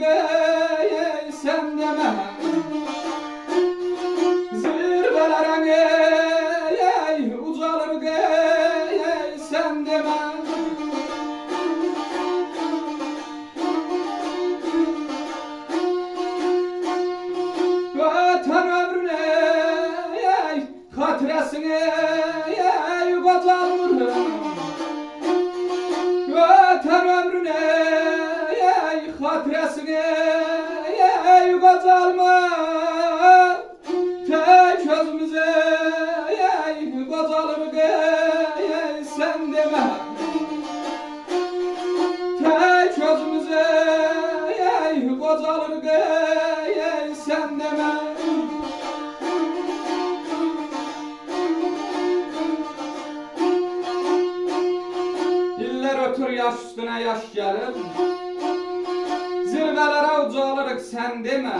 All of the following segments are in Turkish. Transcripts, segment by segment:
ey sen deme. Zirvelerin ey ucalır ey sen deme. Vatan ömrüne ey hatresine ey kazanır. Vatan ömrüne ey hatresine ey kazanma. Tek özümüze ey kazanır ey sen deme. Tek özümüze ey kazanır ey sen deme. İller ötür yaş üstüne yaş gelir. Zirvelere ucalırık sen deme.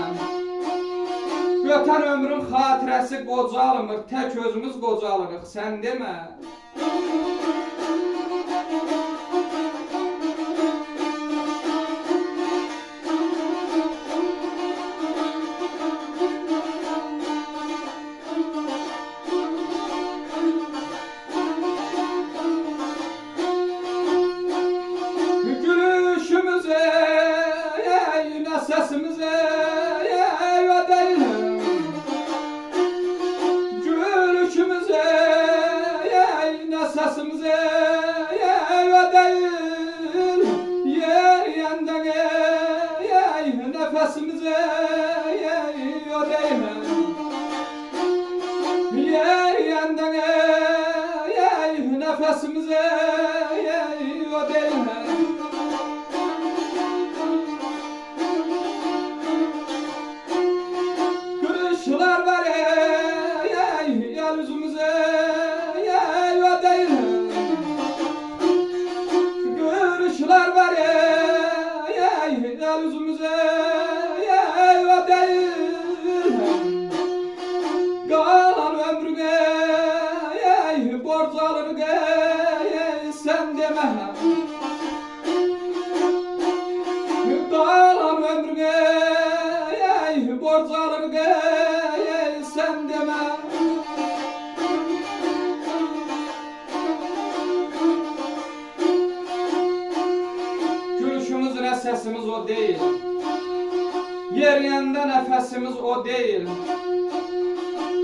Öten ömrün hatiresi qocalmır, tek özümüz qocalırıq sen deme. Gülüşümüze ey ne sesimize ey o değil. Gülüşümüze ey ne sesimize ey o değil. Yer yandan ey nefesimize ey o değil. Yer yandan ey nefesimize ey o değil. Kırışlar var ey yüzümüze ey o değil. Kırışlar var ey yüzümüze ey o değil. Kalan ömrüne ey borç alır ey sen deme. Kalan ömrüne ey borç alır ey sen deme. Gülüşümüz ne sesimiz o değil. Yer yanında nefesimiz o değil.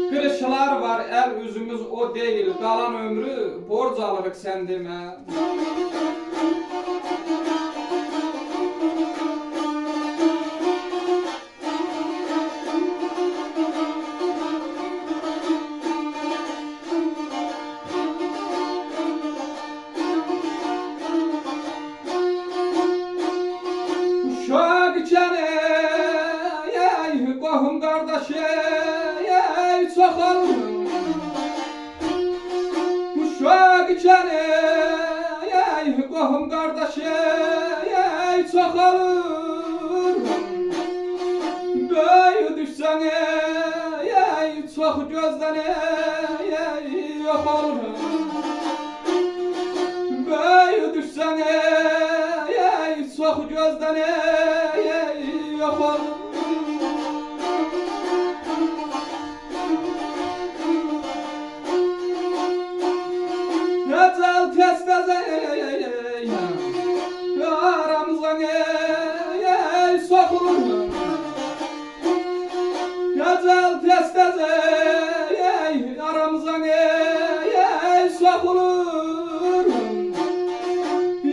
Kırışlar var el yüzümüz o değil. Kalan ömrü borç alırık sen deme. Uşak içene ey qohum qardaşı ey çox olur. Uşak içene ey qohum qardaşı ey çox olur. Böyü düşsən ey çox gözdən ey yox olur. Böyü düşsən ey çox gözdən ey yox olur. Necəl tez-tez aramızdan ey soxulur. Necəl tez-tez aramızdan ey soxulur.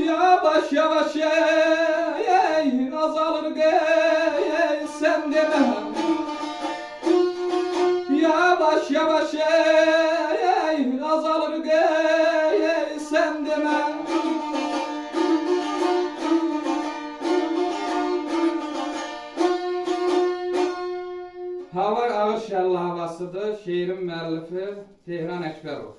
Yavaş yavaş ey azalır ey sen deme. Yavaş yavaş ey azalır ey sen deme. Hava ağır şərli havasıdır. Şeirin müəllifi Tehran Əkbərov.